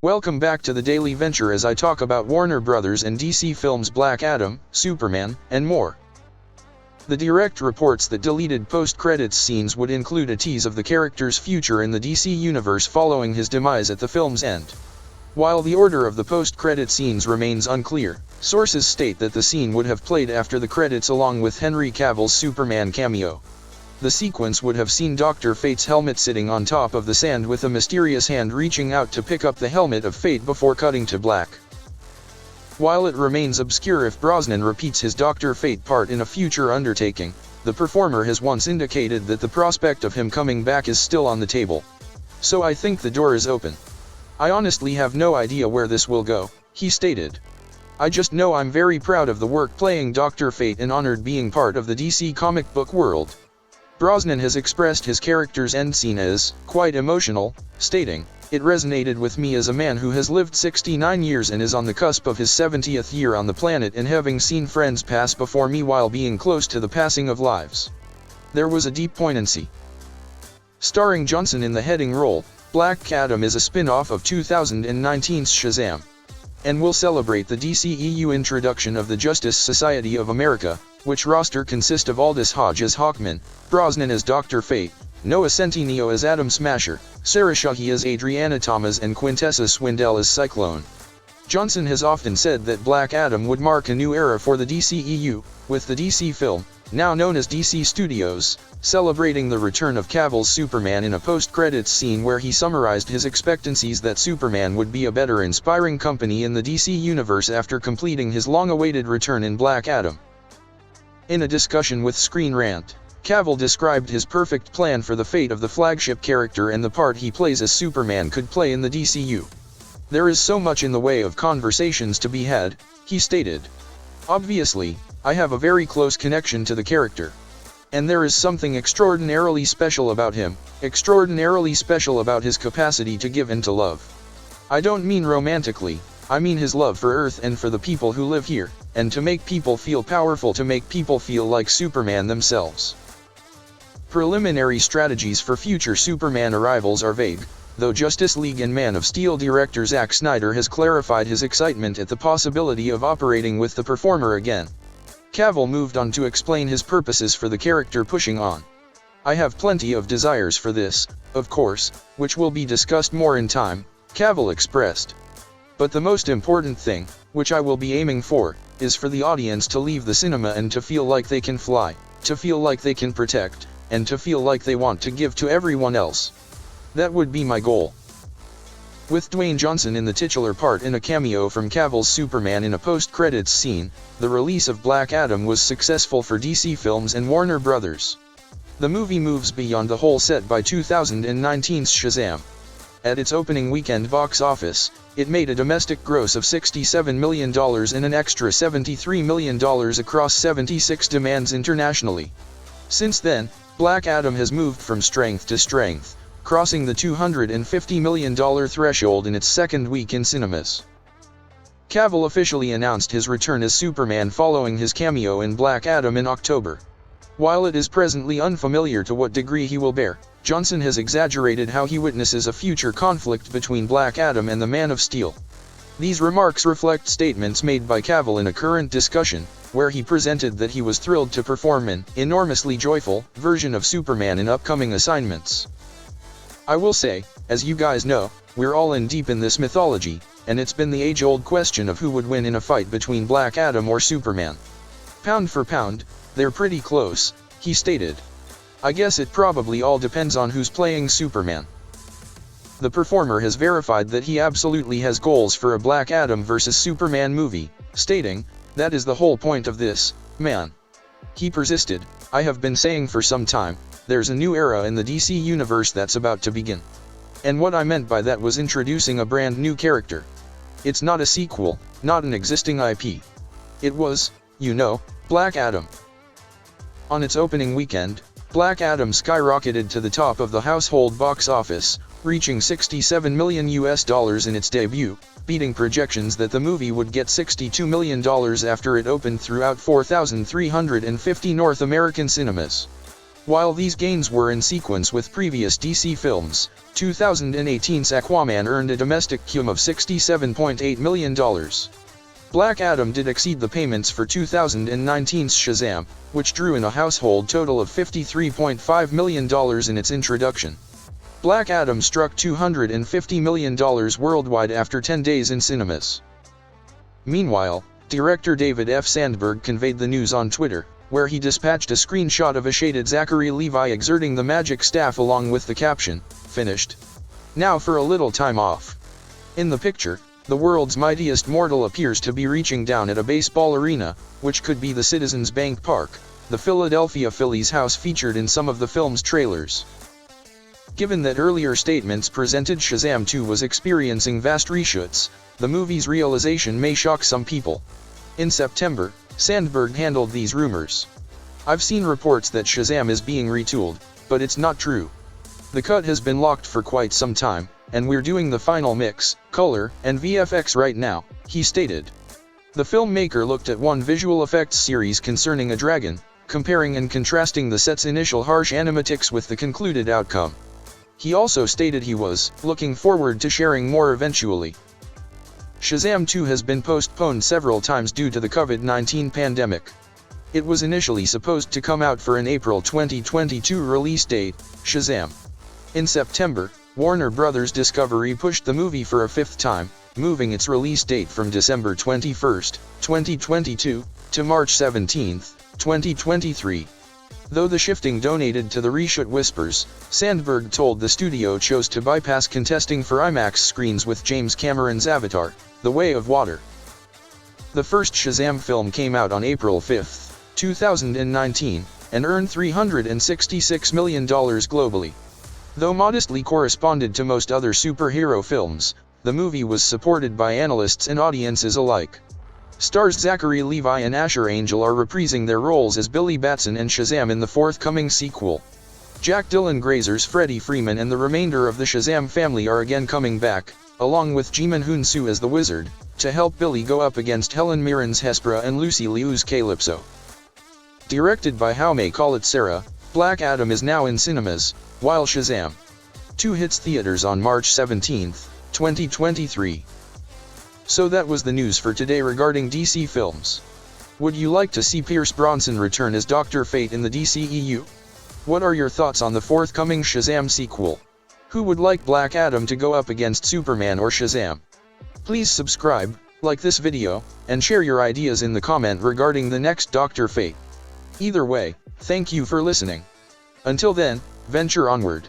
Welcome back to the Daily Venture as I talk about Warner Brothers and DC Films' Black Adam, Superman, and more. The Direct reports that deleted post-credits scenes would include a tease of the character's future in the DC universe following his demise at the film's end. While the order of the post-credit scenes remains unclear, sources state that the scene would have played after the credits along with Henry Cavill's Superman cameo. The sequence would have seen Dr. Fate's helmet sitting on top of the sand with a mysterious hand reaching out to pick up the helmet of Fate before cutting to black. While it remains obscure if Brosnan repeats his Dr. Fate part in a future undertaking, the performer has once indicated that the prospect of him coming back is still on the table. So I think the door is open. I honestly have no idea where this will go, he stated. I just know I'm very proud of the work playing Dr. Fate and honored being part of the DC comic book world. Brosnan has expressed his character's end scene as quite emotional, stating, "It resonated with me as a man who has lived 69 years and is on the cusp of his 70th year on the planet and having seen friends pass before me while being close to the passing of lives. There was a deep poignancy." Starring Johnson in the heading role, Black Adam is a spin-off of 2019's Shazam, and will celebrate the DCEU introduction of the Justice Society of America, which roster consists of Aldous Hodge as Hawkman, Brosnan as Dr. Fate, Noah Centineo as Atom Smasher, Sarah Shahi as Adriana Thomas and Quintessa Swindell as Cyclone. Johnson has often said that Black Adam would mark a new era for the DCEU, with the DC film, now known as DC Studios, celebrating the return of Cavill's Superman in a post-credits scene where he summarized his expectancies that Superman would be a better inspiring company in the DC universe after completing his long-awaited return in Black Adam. In a discussion with Screen Rant, Cavill described his perfect plan for the fate of the flagship character and the part he plays as Superman could play in the DCU. "There is so much in the way of conversations to be had," he stated. "Obviously, I have a very close connection to the character. And there is something extraordinarily special about him, extraordinarily special about his capacity to give and to love. I don't mean romantically, I mean his love for Earth and for the people who live here, and to make people feel powerful, to make people feel like Superman themselves." Preliminary strategies for future Superman arrivals are vague, though Justice League and Man of Steel director Zack Snyder has clarified his excitement at the possibility of operating with the performer again. Cavill moved on to explain his purposes for the character pushing on. "I have plenty of desires for this, of course, which will be discussed more in time," Cavill expressed. "But the most important thing, which I will be aiming for, is for the audience to leave the cinema and to feel like they can fly, to feel like they can protect, and to feel like they want to give to everyone else. That would be my goal." With Dwayne Johnson in the titular part in a cameo from Cavill's Superman in a post-credits scene, the release of Black Adam was successful for DC Films and Warner Brothers. The movie moves beyond the hole set by 2019's Shazam. At its opening weekend box office, it made a domestic gross of $67 million and an extra $73 million across 76 demands internationally. Since then, Black Adam has moved from strength to strength, crossing the $250 million threshold in its second week in cinemas. Cavill officially announced his return as Superman following his cameo in Black Adam in October. While it is presently unfamiliar to what degree he will bear, Johnson has exaggerated how he witnesses a future conflict between Black Adam and the Man of Steel. These remarks reflect statements made by Cavill in a current discussion, where he presented that he was thrilled to perform an enormously joyful version of Superman in upcoming assignments. "I will say, as you guys know, we're all in deep in this mythology, and it's been the age-old question of who would win in a fight between Black Adam or Superman. Pound for pound, they're pretty close," he stated. "I guess it probably all depends on who's playing Superman." The performer has verified that he absolutely has goals for a Black Adam vs. Superman movie, stating, "That is the whole point of this, man." He persisted, "I have been saying for some time, there's a new era in the DC universe that's about to begin. And what I meant by that was introducing a brand new character. It's not a sequel, not an existing IP. It was, Black Adam." On its opening weekend, Black Adam skyrocketed to the top of the household box office, reaching $67 million in its debut, beating projections that the movie would get $62 million after it opened throughout 4,350 North American cinemas. While these gains were in sequence with previous DC films, 2018's Aquaman earned a domestic cum of $67.8 million. Black Adam did exceed the payments for 2019's Shazam, which drew in a household total of $53.5 million in its introduction. Black Adam struck $250 million worldwide after 10 days in cinemas. Meanwhile, director David F. Sandberg conveyed the news on Twitter, where he dispatched a screenshot of a shaded Zachary Levi exerting the magic staff along with the caption, "Finished. Now for a little time off." In the picture, the world's mightiest mortal appears to be reaching down at a baseball arena, which could be the Citizens Bank Park, the Philadelphia Phillies house featured in some of the film's trailers. Given that earlier statements presented Shazam 2 was experiencing vast reshoots, the movie's realization may shock some people. In September, Sandberg handled these rumors. "I've seen reports that Shazam is being retooled, but it's not true. The cut has been locked for quite some time, and we're doing the final mix, color, and VFX right now," he stated. The filmmaker looked at one visual effects series concerning a dragon, comparing and contrasting the set's initial harsh animatics with the concluded outcome. He also stated he was looking forward to sharing more eventually. Shazam 2 has been postponed several times due to the COVID-19 pandemic. It was initially supposed to come out for an April 2022 release date, Shazam. In September, Warner Bros. Discovery pushed the movie for a fifth time, moving its release date from December 21, 2022, to March 17, 2023. Though the shifting donated to the reshoot whispers, Sandberg told the studio chose to bypass contesting for IMAX screens with James Cameron's Avatar: The Way of Water. The first Shazam film came out on April 5, 2019, and earned $366 million globally. Though modestly corresponded to most other superhero films, the movie was supported by analysts and audiences alike. Stars Zachary Levi and Asher Angel are reprising their roles as Billy Batson and Shazam in the forthcoming sequel. Jack Dylan Grazer's Freddie Freeman and the remainder of the Shazam family are again coming back, along with Jimin Hoon-soo as the Wizard, to help Billy go up against Helen Mirren's Hespera and Lucy Liu's Calypso. Directed by Jaume Collet-Serra, Black Adam is now in cinemas, while Shazam 2 hits theaters on March 17, 2023. So that was the news for today regarding DC films. Would you like to see Pierce Brosnan return as Dr. Fate in the DCEU? What are your thoughts on the forthcoming Shazam sequel? Who would like Black Adam to go up against Superman or Shazam? Please subscribe, like this video, and share your ideas in the comment regarding the next Dr. Fate. Either way, thank you for listening. Until then, venture onward.